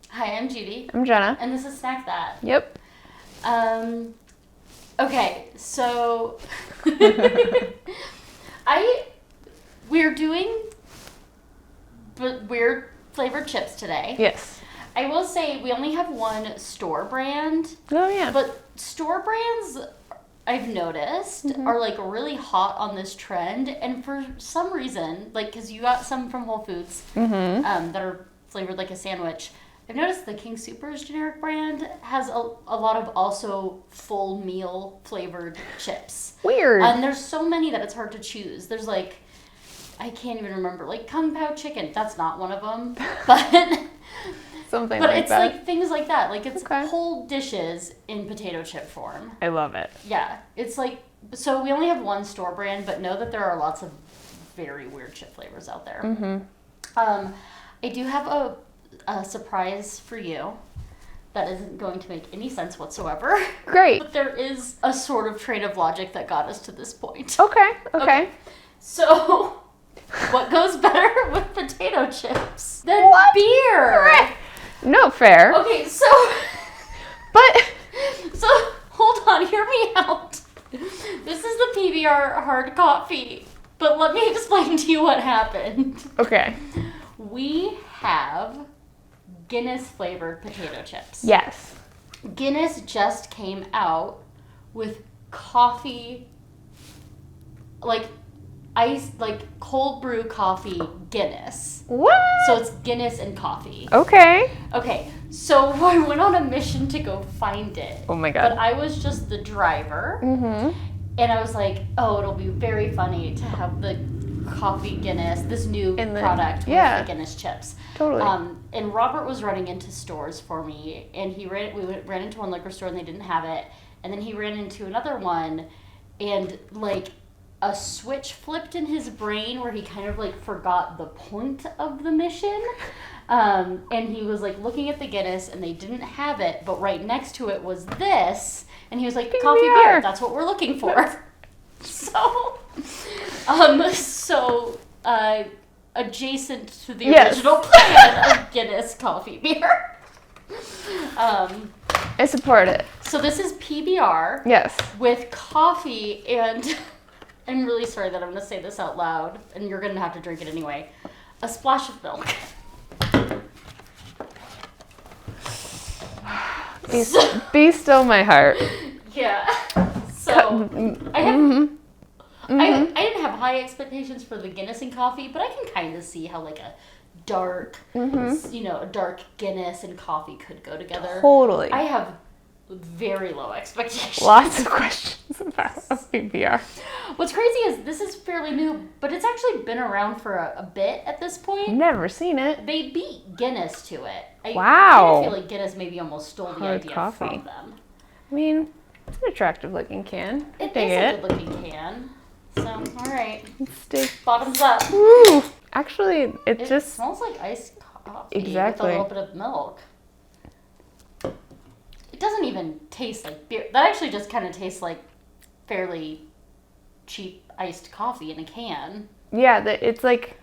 Hi, I'm Judy. I'm Jenna. And this is Snack That. Yep. Okay, so we're doing weird flavored chips today. Yes. I will say we only have one store brand. Oh, yeah. But store brands, I've noticed, are like really hot on this trend. And for some reason, like, because you got some from Whole Foods that are flavored like a sandwich. I've noticed the King Soopers generic brand has a lot of also full meal flavored chips. Weird. And there's so many that it's hard to choose. There's like, I can't even remember, like Kung Pao chicken. That's not one of them. But Something but like it's that. like things like that. Like it's Okay. whole dishes in potato chip form. I love it. Yeah. It's like, so we only have one store brand, but know that there are lots of very weird chip flavors out there. I do have a surprise for you that isn't going to make any sense whatsoever. Great. But there is a sort of train of logic that got us to this point. Okay. So, what goes better with potato chips than What? beer? No, fair. Okay, so But hold on, hear me out. This is the PBR Hard Coffee, but let me explain to you what happened. okay. We have Guinness flavored potato chips. Yes. Guinness just came out with coffee, like cold brew coffee Guinness. What? So it's Guinness and coffee. Okay. Okay, so I went on a mission to go find it. Oh my But god. I was just the driver. And I was like, oh, it'll be very funny to have the coffee Guinness, this new product with the Guinness chips. Totally. And Robert was running into stores for me, and we ran into one liquor store and they didn't have it. And then he ran into another one, and like a switch flipped in his brain where he kind of like forgot the point of the mission. And he was like looking at the Guinness and they didn't have it, but right next to it was this. And he was like, coffee beer, that's what we're looking for. So, adjacent to the original plan of Guinness coffee beer. I support it. So this is PBR. Yes. With coffee and, I'm really sorry that I'm going to say this out loud, and you're going to have to drink it anyway, a splash of milk. Be still my heart. Yeah. So, I didn't have high expectations for the Guinness and coffee, but I can kind of see how like a dark, a dark Guinness and coffee could go together. Totally. I have very low expectations. Lots of questions about PBR. What's crazy is this is fairly new, but it's actually been around for a bit at this point. Never seen it. They beat Guinness to it. I Wow. kind of feel like Guinness maybe almost stole the Hard idea coffee. from them. I mean, it's an attractive looking can. It Dig is a it. good looking can. So, all right. Stick. Bottoms up. Woo. Actually, it It just smells like iced coffee Exactly. with a little bit of milk. It doesn't even taste like beer. That actually just kind of tastes like fairly cheap iced coffee in a can. it's like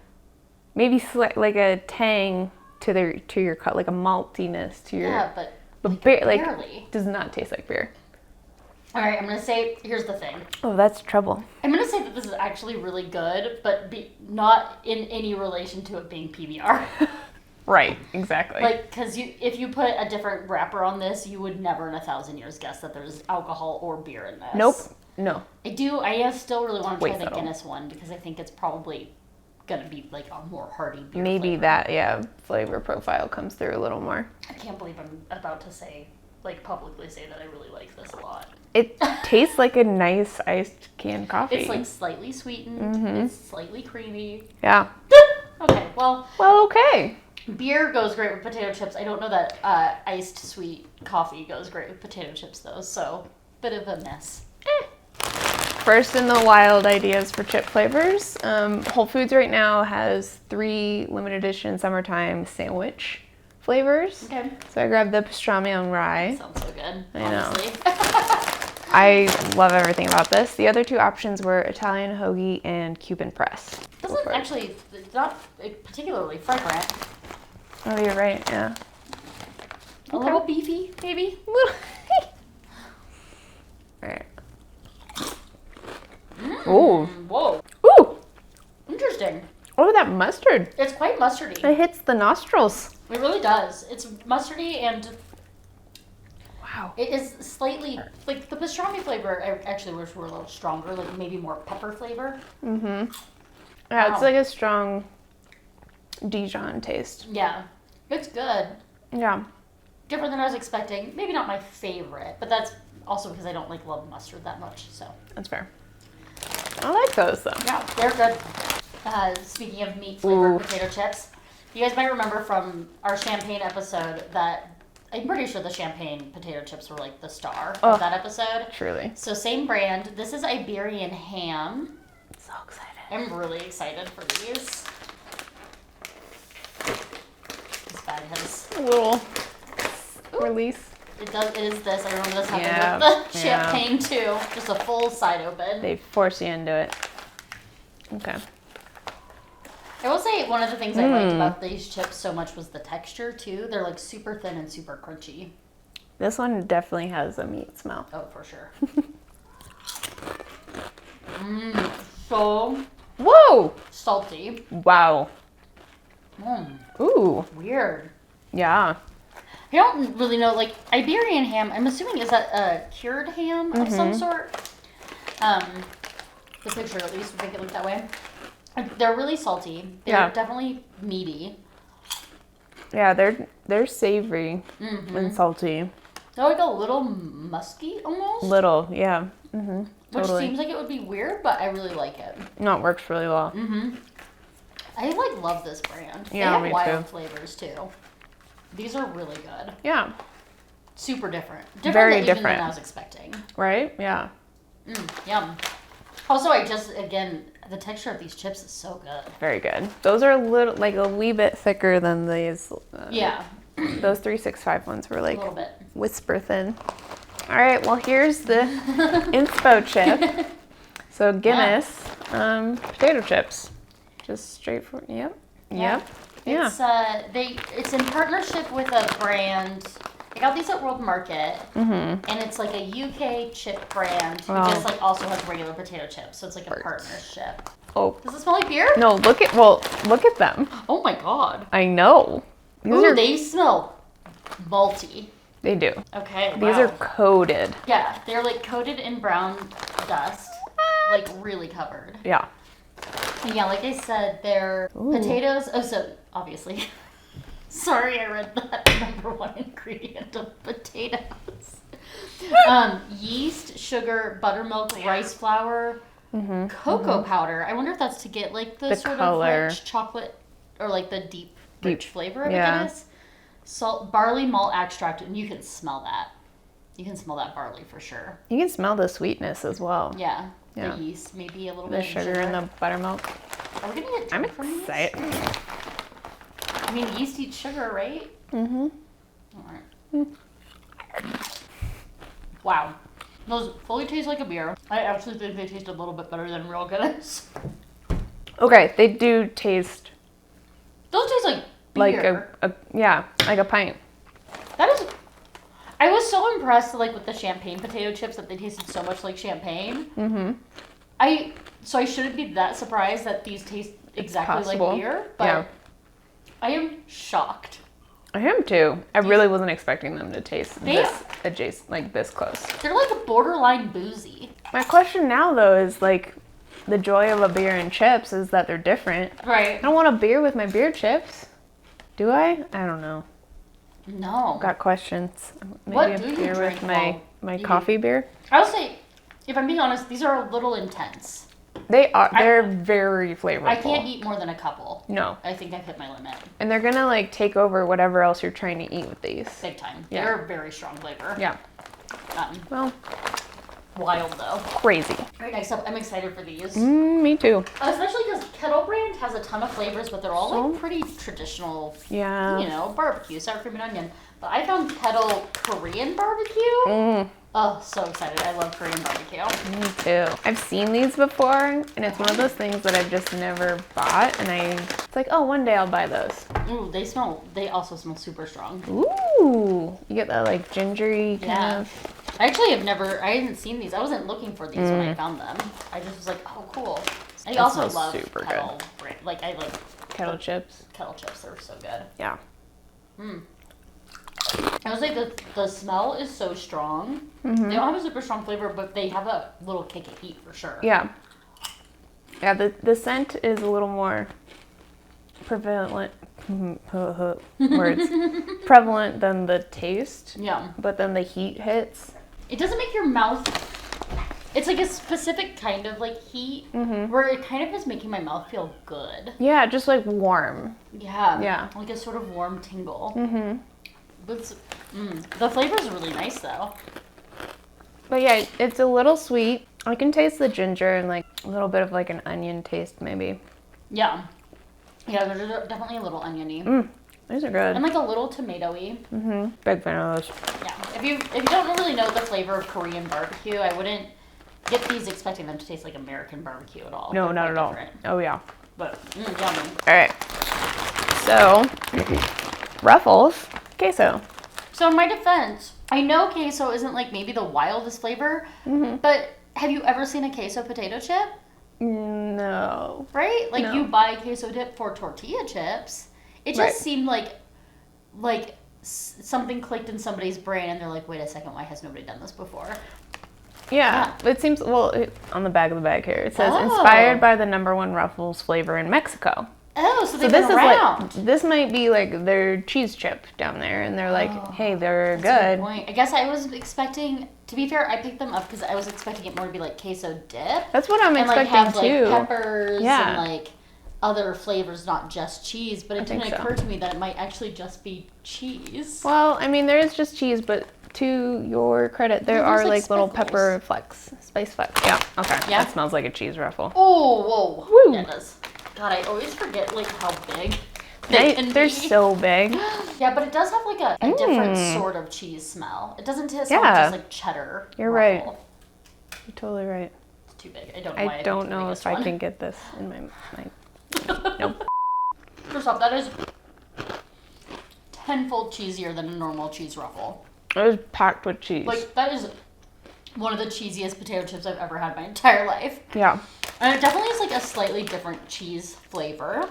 maybe like a tang to your cut, like a maltiness to your. Yeah, but like beer barely. does not taste like beer. All right, I'm going to say, here's the thing. Oh, that's trouble. I'm going to say that this is actually really good, but not in any relation to it being PBR. Right, exactly. Like, because if you put a different wrapper on this, you would never in 1,000 years guess that there's alcohol or beer in this. Nope. No. I still really want to try Way the subtle. Guinness one because I think it's probably going to be like a more hearty beer Maybe flavor. that, flavor profile comes through a little more. I can't believe I'm about to say, like publicly say that I really like this a lot. It tastes like a nice iced canned coffee. It's like slightly sweetened. It's slightly creamy. Yeah. Okay, well, Okay. beer goes great with potato chips. I don't know that iced sweet coffee goes great with potato chips though, so bit of a mess. First in the wild ideas for chip flavors. Whole Foods right now has 3 limited edition summertime sandwich flavors. Okay. So I grabbed the pastrami on rye. Sounds so good, I know. honestly. I love everything about this. The other two options were Italian hoagie and Cuban press. Doesn't actually, it's not particularly fragrant. Oh, you're right, yeah. A little beefy, maybe. Alright. Ooh. Whoa. Ooh. Interesting. Oh, that mustard. It's quite mustardy. It hits the nostrils. It really does. It's mustardy and Wow. it is slightly, like the pastrami flavor, I actually wish were a little stronger, like maybe more pepper flavor. Mm-hmm. Yeah, it's Wow. like a strong Dijon taste. Yeah. It's good. Yeah. Different than I was expecting. Maybe not my favorite, but that's also because I don't like love mustard that much, so. That's fair. I like those though. Yeah, they're good. Speaking of meat flavored Ooh. potato chips, you guys might remember from our champagne episode that I'm pretty sure the champagne potato chips were like the star of that episode. Truly. So same brand. This is Iberian Ham. So excited. I'm really excited for these. This bag has A little release. it is this. I remember this happened Yeah, with the yeah. champagne too. Just a full side open. They force you into it. Okay. I will say one of the things I liked about these chips so much was the texture too. They're like super thin and super crunchy. This one definitely has a meat smell. Oh, for sure. So Whoa! salty. Wow. Ooh. Weird. Yeah. I don't really know, like Iberian ham, I'm assuming is that a cured ham of some sort? The picture at least would make it look that way. They're really salty. They're definitely meaty. Yeah, they're savory and salty. They're like a little musky almost. Little, yeah. Mm-hmm. Which Totally. seems like it would be weird, but I really like it. No, it works really well. I like love this brand. Yeah, they have me wild too. flavors too. These are really good. Yeah. Super different. Very Even different. than I was expecting. Right? Yeah. Yum. Also, the texture of these chips is so good. Very good. Those are a wee bit thicker than these. Yeah, Those 365 ones were a like little bit. whisper thin. All right, well, here's the inspo chip. So Guinness potato chips. Just straightforward. Yep. Yeah. Yeah. It's in partnership with a brand. I got these at World Market, and it's like a UK chip brand who just like also has regular potato chips, so it's like a partnership. Oh. Does it smell like beer? No, look at them. Oh my god. I know. They smell malty. They do. Okay. These are coated. Yeah, they're like coated in brown dust, like really covered. Yeah. And yeah, like I said, they're potatoes. Oh, so obviously. Sorry, I read that number one ingredient of potatoes. Yeast, sugar, buttermilk, rice flour, cocoa powder. I wonder if that's to get like the sort color. of rich chocolate or like the deep rich flavor of yeah. it is. Salt, barley malt extract, and you can smell that. You can smell that barley for sure. You can smell the sweetness as well. Yeah. Yeah. The yeast, maybe a little The bit. sugar and the buttermilk. Are we gonna get I'm drunk from these? excited. I mean, yeast eats sugar, right? Mm-hmm. All right. Wow. Those fully taste like a beer. I actually think they taste a little bit better than real Guinness. Okay, they do taste Those taste like like beer. like a pint. That is. I was so impressed, like with the champagne potato chips, that they tasted so much like champagne. Mm-hmm. I shouldn't be that surprised that these taste exactly like possible. beer, but Yeah. I am shocked. I am too. I really wasn't expecting them to taste They- this adjacent, like this close. They're like a borderline boozy. My question now though is like, the joy of a beer and chips is that they're different. Right. I don't want a beer with my beer chips. Do I? I don't know. No. Got questions. Maybe What a do you beer drink with my while you- coffee beer. I would say, if I'm being honest, these are a little intense. They are. They're very flavorful. I can't eat more than a couple. No. I think I've hit my limit. And they're gonna like take over whatever else you're trying to eat with these. Big time. Yeah. They're a very strong flavor. Yeah. Well, Wild though. crazy. All right, next up, I'm excited for these. Me too. Especially because Kettle brand has a ton of flavors, but they're all So- like pretty traditional, Yeah. barbecue, sour cream and onion. But I found Kettle Korean barbecue. Oh, so excited. I love Korean barbecue. Me too. I've seen these before, and it's one of those things that I've just never bought, and it's like, oh, one day I'll buy those. Ooh, they also smell super strong. Ooh, you get that like gingery kind of. I actually I hadn't seen these. I wasn't looking for these when I found them. I just was like, oh, cool. I also love super Kettle. Like, I like Kettle chips. Kettle chips. They're so good. Yeah. I was like, the smell is so strong. They don't have a super strong flavor, but they have a little kick of heat for sure. Yeah. Yeah, the scent is a little more prevalent. Words. Prevalent than the taste. Yeah. But then the heat hits. It doesn't make your mouth. It's like a specific kind of like heat where it kind of is making my mouth feel good. Yeah, just like warm. Yeah. Yeah. Like a sort of warm tingle. The flavor is really nice though. But yeah, it's a little sweet. I can taste the ginger and like a little bit of like an onion taste maybe. Yeah. Yeah, they're definitely a little oniony. These are good. And like a little tomatoey. Big fan of those. Yeah. If you don't really know the flavor of Korean barbecue, I wouldn't get these expecting them to taste like American barbecue at all. No, They're not quite at all. different. Oh yeah. But yummy. All right. So, Ruffles Queso. So in my defense, I know queso isn't like maybe the wildest flavor, but have you ever seen a queso potato chip? No. Right? Like No. you buy queso dip for tortilla chips. It just seemed like something clicked in somebody's brain and they're like, wait a second, why has nobody done this before? Yeah. It seems, on the back of the bag here, it says inspired by the #1 Ruffles flavor in Mexico. Oh, so they've this been around. is like, this might be like their cheese chip down there, and they're like, hey, they're That's a good. point. I guess I was expecting, to be fair, I picked them up because I was expecting it more to be like queso dip. That's what I'm and expecting like have too. like peppers Yeah. and like other flavors, not just cheese. But it didn't think so. occur to me that it might actually just be cheese. Well, I mean, there is just cheese, but to your credit, there There's, are like, like little sprinkles. pepper flecks, spice flecks. Yeah. Okay. Yeah? That smells like a cheese ruffle. Oh, whoa. Woo. Yeah, it does. God, I always forget like how big they can They're be. so big. Yeah, but it does have like a different sort of cheese smell. It doesn't taste Yeah. just like cheddar. You're ruffle. right. You're totally right. It's too big. I don't know why I picked don't the know biggest if I one. can get this in my nope. First off, that is tenfold cheesier than a normal cheese ruffle. It was packed with cheese. Like, that is one of the cheesiest potato chips I've ever had in my entire life. Yeah. And it definitely is like a slightly different cheese flavor.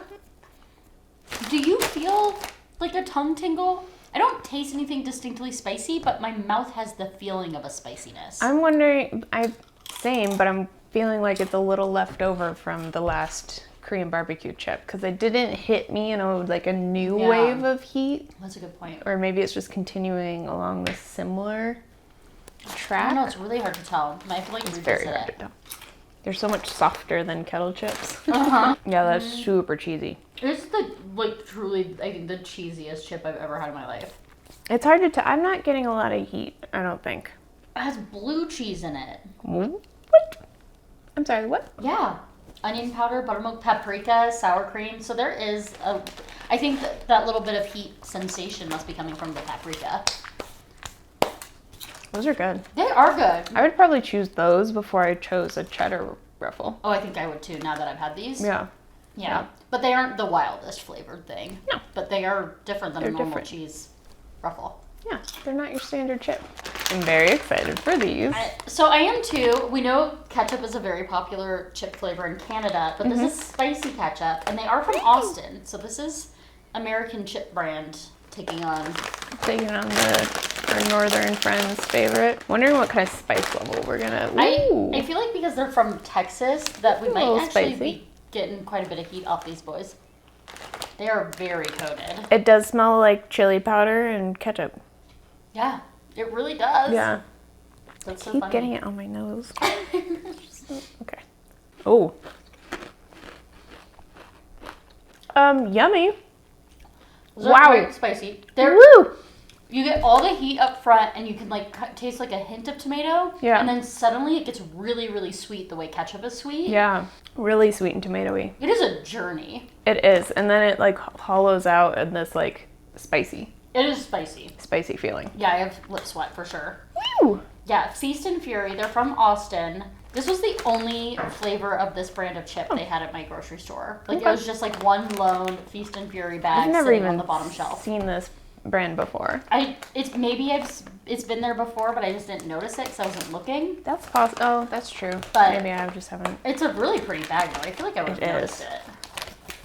Do you feel like a tongue tingle? I don't taste anything distinctly spicy, but my mouth has the feeling of a spiciness. I'm wondering, same, but I'm feeling like it's a little left over from the last Korean barbecue chip because it didn't hit me in a new wave of heat. That's a good point. Or maybe it's just continuing along this similar track. I don't know, it's really hard to tell. I feel like It's revisit very hard to it. tell. They're so much softer than Kettle chips. Uh-huh. Yeah, that's super cheesy. It's truly, I think, the cheesiest chip I've ever had in my life. It's hard to tell. I'm not getting a lot of heat, I don't think. It has blue cheese in it. What? I'm sorry, what? Yeah. Onion powder, buttermilk, paprika, sour cream. So there is I think that little bit of heat sensation must be coming from the paprika. Those are good. They are good. I would probably choose those before I chose a cheddar ruffle. Oh, I think I would too, now that I've had these. Yeah. Yeah. But they aren't the wildest flavored thing. No. But they are different than They're a normal different. cheese ruffle. Yeah, they're not your standard chip. I'm very excited for these. So I am too. We know ketchup is a very popular chip flavor in Canada, but this is spicy ketchup, and they are from Austin. So this is American chip brand taking on Our northern friends' favorite. Wondering what kind of spice level we're gonna. Ooh. I feel like because they're from Texas that we A might little actually spicy. be getting quite a bit of heat off these boys. They are very coated. It does smell like chili powder and ketchup. Yeah, it really does. Yeah. That's so Keep funny. getting it on my nose. Okay. Oh. Yummy. Those are Wow. quite spicy. They're Woo! You get all the heat up front, and you can taste like a hint of tomato. Yeah. And then suddenly it gets really, really sweet the way ketchup is sweet. Yeah. Really sweet and tomatoey. It is a journey. It is. And then it hollows out in this spicy It is spicy. feeling. Yeah, I have lip sweat for sure. Woo! Yeah, Feast and Fury. They're from Austin. This was the only flavor of this brand of chip they had at my grocery store. Like, it was just like one lone Feast and Fury bag sitting on the bottom shelf. Seen this brand before. It's been there before, but I just didn't notice it because I wasn't looking. That's possible. Oh, that's true. But maybe I just haven't. It's a really pretty bag, though. I feel like I would have noticed it.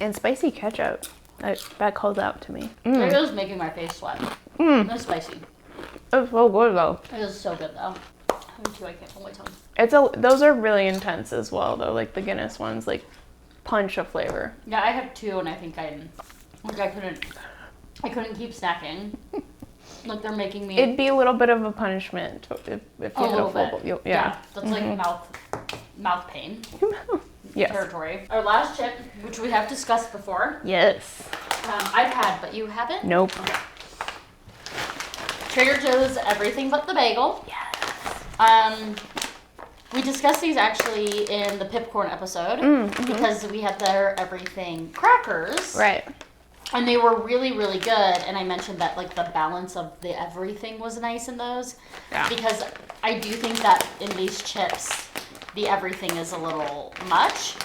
And spicy ketchup. That called out to me. It was making my face sweat. It was spicy. It's so good though. It was so good though. Me too. I can't hold my tongue. Those are really intense as well though. Like the Guinness ones, like punch of flavor. Yeah, I have 2, and I think I couldn't keep snacking. Like they're making me. It'd be a little bit of a punishment if you had a full. Yeah, that's like mouth pain. Yes. Territory. Our last chip, which we have discussed before. Yes. I've had, but you haven't? Nope. Okay. Trader Joe's Everything But the Bagel. Yes. We discussed these actually in the Pipcorn episode because we had their everything crackers. Right. And they were really, really good. And I mentioned that like the balance of the everything was nice in those. Yeah. Because I do think that in these chips, the everything is a little much.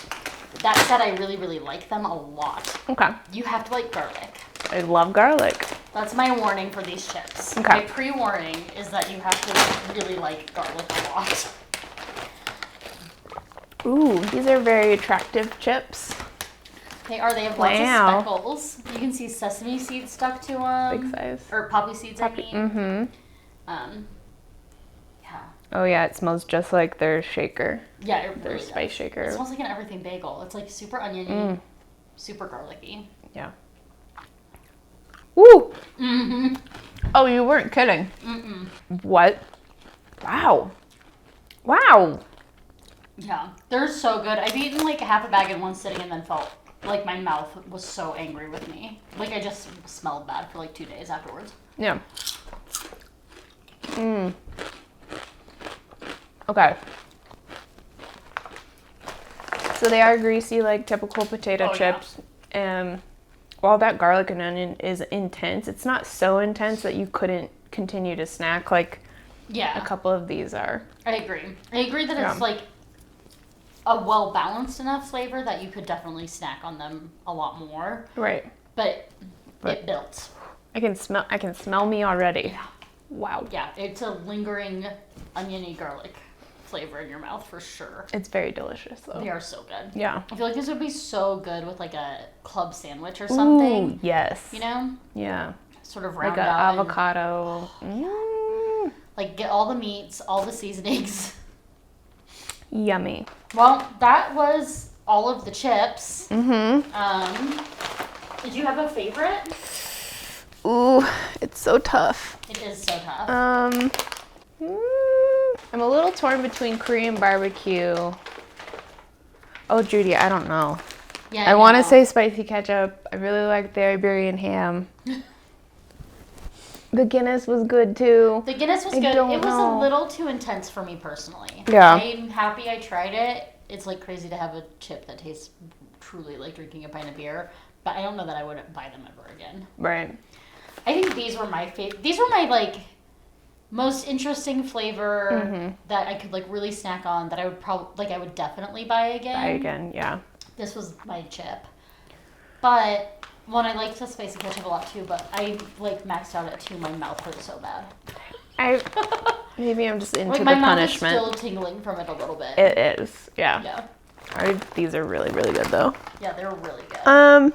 That said, I really, really like them a lot. Okay. You have to like garlic. I love garlic. That's my warning for these chips. Okay. My pre-warning is that you have to really like garlic a lot. Ooh, these are very attractive chips. They are. They have lots of speckles. You can see sesame seeds stuck to them. Big size. Or poppy seeds, I mean. Mm-hmm. Yeah. Oh yeah, it smells just like their shaker. Yeah, it really Their does. spice shaker. It smells like an everything bagel. It's like super oniony, super garlicky. Yeah. Woo! Mm-hmm. Oh, you weren't kidding. Mm-mm. What? Wow. Wow. Yeah, they're so good. I've eaten like half a bag in one sitting and then felt like my mouth was so angry with me. Like I just smelled bad for like 2 days afterwards. Yeah. Okay. So they are greasy like typical potato chips. And while that garlic and onion is intense, it's not so intense that you couldn't continue to snack like a couple of these are. I agree. I agree that it's like a well-balanced enough flavor that you could definitely snack on them a lot more. Right. But it built. I can smell me already. Yeah. Wow. Yeah, it's a lingering oniony garlic flavor in your mouth for sure. It's very delicious though. They are so good. Yeah. I feel like this would be so good with like a club sandwich or something. Ooh, yes. You know? Yeah. Sort of round like an out avocado. Like get all the meats, all the seasonings. Yummy. Well, that was all of the chips. Mm-hmm. Did you have a favorite? Ooh, it's so tough. It is so tough. I'm a little torn between Korean barbecue. Oh, Judy, I don't know. Yeah, I want to say spicy ketchup. I really like the Iberian ham. The Guinness was good too. The Guinness was good. It was a little too intense for me personally. Yeah. I'm happy I tried it. It's like crazy to have a chip that tastes truly like drinking a pint of beer, but I don't know that I wouldn't buy them ever again. Right. I think these were my favorite. These were my like most interesting flavor that I could like really snack on that I would I would definitely buy again. Buy again, yeah. This was my chip. But I liked the spicy ketchup a lot too, but I like maxed out at 2. My mouth hurt so bad. Maybe I'm just into like, the my punishment. mouth is still tingling from it a little bit. It is, yeah. Yeah. These are really, really good though. Yeah, they're really good.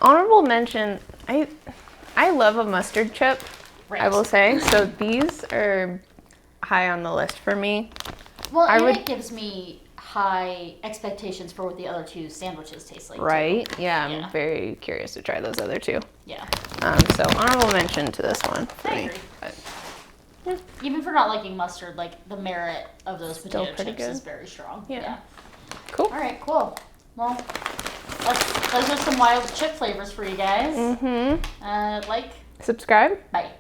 Honorable mention. I love a mustard chip. Right. I will say. So these are high on the list for me. Well, it gives me high expectations for what the other 2 sandwiches taste like. Right? Too. Yeah, I'm very curious to try those other 2. Yeah. So honorable mention to this one for me. Agree. But, even for not liking mustard, like the merit of those potato chips is very strong. Yeah. Cool. All right, cool. Well, those are some wild chip flavors for you guys. Mm-hmm. Like, Subscribe. bye.